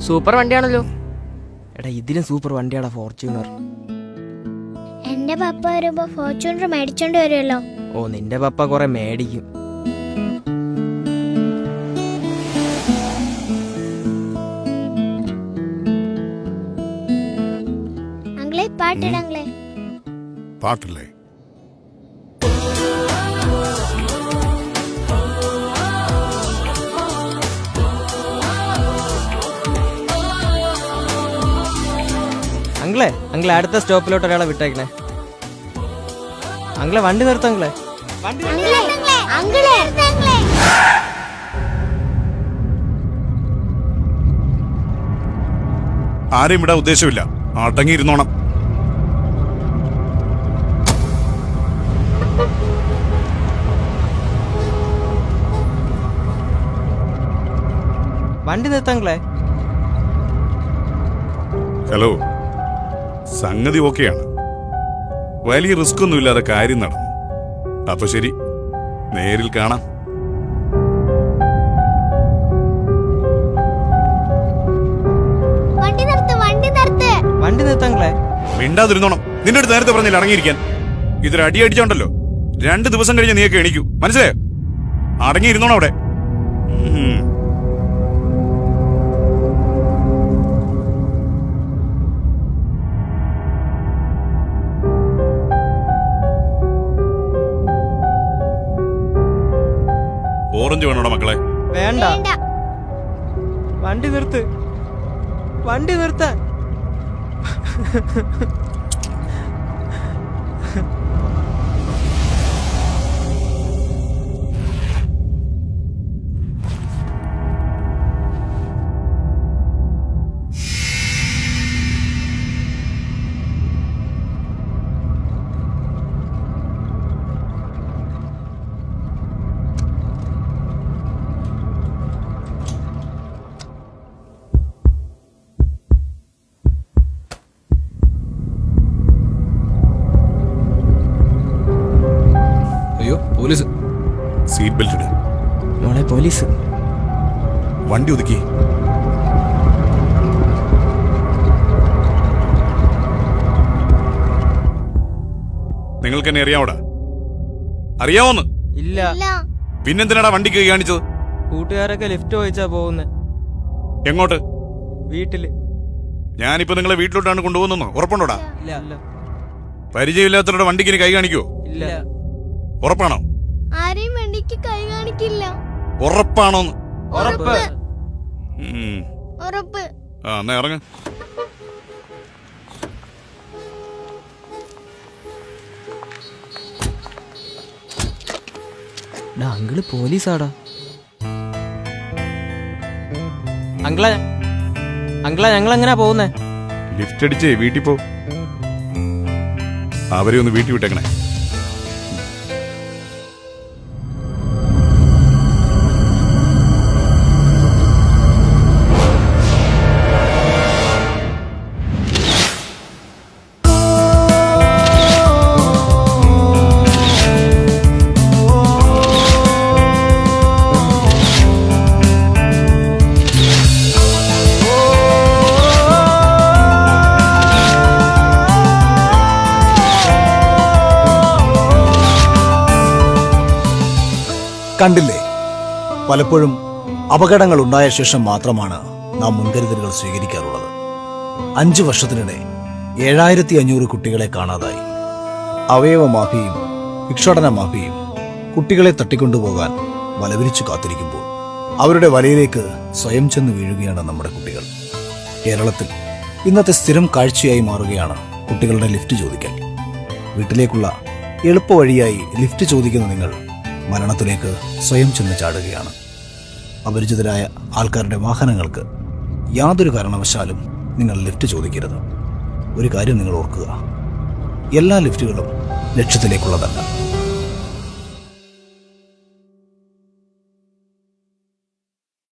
Super വണ്ടിയാണല്ലോ. എടാ ഇതിലും super വണ്ടിയാടാ Fortuner. എന്റെ പപ്പ വരുമ്പോ ഫോർച്യൂണർ മേടിച്ചോണ്ട് വരുമല്ലോ. ഓ നിന്റെ പപ്പ കുറെ മേടിക്കും. അങ്ങളെ പാട്ടിടങ്ങളെ. പാട്ടില്ലേ? അങ്കിളെ അടുത്ത സ്റ്റോപ്പിലോട്ട് ഒരാളെ വിട്ടേക്കണേ. അങ്കിളെ വണ്ടി നിർത്തങ്ങളെ. ആരെയും വിടാൻ ഉദ്ദേശമില്ല. അടങ്ങിയിരുന്നോണം. വണ്ടി നിർത്തങ്ങളെ. ഹലോ, സംഗതി ഓക്കെയാണ്. വലിയ റിസ്ക് ഒന്നും ഇല്ലാതെ കാര്യം നടന്നു. അപ്പൊ ശരി, നേരിൽ കാണാം. വണ്ടി നിർത്തങ്ങളെ. മിണ്ടാതിരുന്നോണം. നിന്റെ അടുത്ത് നേരത്തെ പറഞ്ഞില്ല അടങ്ങിയിരിക്കാൻ. ഇതൊരു അടി അടിച്ചോണ്ടല്ലോ 2 ദിവസം കഴിഞ്ഞ് നീയൊക്കെ എണീക്കൂ. മനസ്സിലായോ? അടങ്ങിയിരുന്നോണം അവിടെ. ഓറഞ്ച് വേണോടാ മക്കളെ? വേണ്ട. വണ്ടി നിർത്ത്. വണ്ടി നിർത്താൻ. പോലീസ്. സീറ്റ് ബെൽറ്റ് ഇട്. മോളെ പോലീസ്. വണ്ടി ഒതുക്കി. നിങ്ങൾക്ക് എന്നെ അറിയാവോടാ? അറിയാവോന്ന്? ഇല്ല. പിന്നെന്തിനാടാ വണ്ടിക്ക് കൈ കാണിച്ചത്? കൂട്ടുകാരൊക്കെ ലിഫ്റ്റ് ചോദിച്ചാ പോകുന്നത്. എങ്ങോട്ട്? വീട്ടില്. ഞാനിപ്പോ നിങ്ങളെ വീട്ടിലോട്ടാണ് കൊണ്ടുപോകുന്നോ? ഉറപ്പുണ്ടോടാ? ഇല്ല. പരിചയമില്ലാത്തവരുടെ വണ്ടിക്ക് കൈ കാണിക്കോ? ഇല്ല. ഉറപ്പാണോ? ആരെയും വണ്ടിക്ക് കൈ കാണിക്കില്ല. ഉറപ്പാണോന്ന്? ഉറപ്പ്. ഉറപ്പ്. ആ എന്നാ ഇറങ്ങ. അങ്കിള് പോലീസാടാ. അങ്കിളെ ഞങ്ങൾ എങ്ങനെയാ പോകുന്നേ? ലിഫ്റ്റ് അടിച്ചേ വീട്ടിൽ പോ. അവരെ ഒന്ന് വീട്ടിൽ വിട്ടേക്കണേ. കണ്ടില്ലേ, പലപ്പോഴും അപകടങ്ങൾ ഉണ്ടായ ശേഷം മാത്രമാണ് നാം മുൻകരുതലുകൾ സ്വീകരിക്കാറുള്ളത്. 5 വർഷത്തിനിടെ 7500 കുട്ടികളെ കാണാതായി. അവയവ മാഫിയയും ഭിക്ഷാടന മാഫിയയും കുട്ടികളെ തട്ടിക്കൊണ്ടുപോകാൻ വലവിരിച്ചു കാത്തിരിക്കുമ്പോൾ അവരുടെ വലയിലേക്ക് സ്വയം ചെന്ന് വീഴുകയാണ് നമ്മുടെ കുട്ടികൾ. കേരളത്തിൽ ഇന്നത്തെ സ്ഥിരം കാഴ്ചയായി മാറുകയാണ് കുട്ടികളുടെ ലിഫ്റ്റ് ചോദിക്കൽ. വീട്ടിലേക്കുള്ള എളുപ്പവഴിയായി ലിഫ്റ്റ് ചോദിക്കുന്ന നിങ്ങൾ മരണത്തിലേക്ക് സ്വയം ചെന്ന് ചാടുകയാണ്. അപരിചിതരായ ആൾക്കാരുടെ വാഹനങ്ങൾക്ക് യാതൊരു കാരണവശാലും നിങ്ങൾ ലിഫ്റ്റ് ചോദിക്കരുത്. ഒരു കാര്യം നിങ്ങൾ ഓർക്കുക, എല്ലാ ലിഫ്റ്റുകളും ലക്ഷ്യത്തിലേക്കുള്ളതല്ല.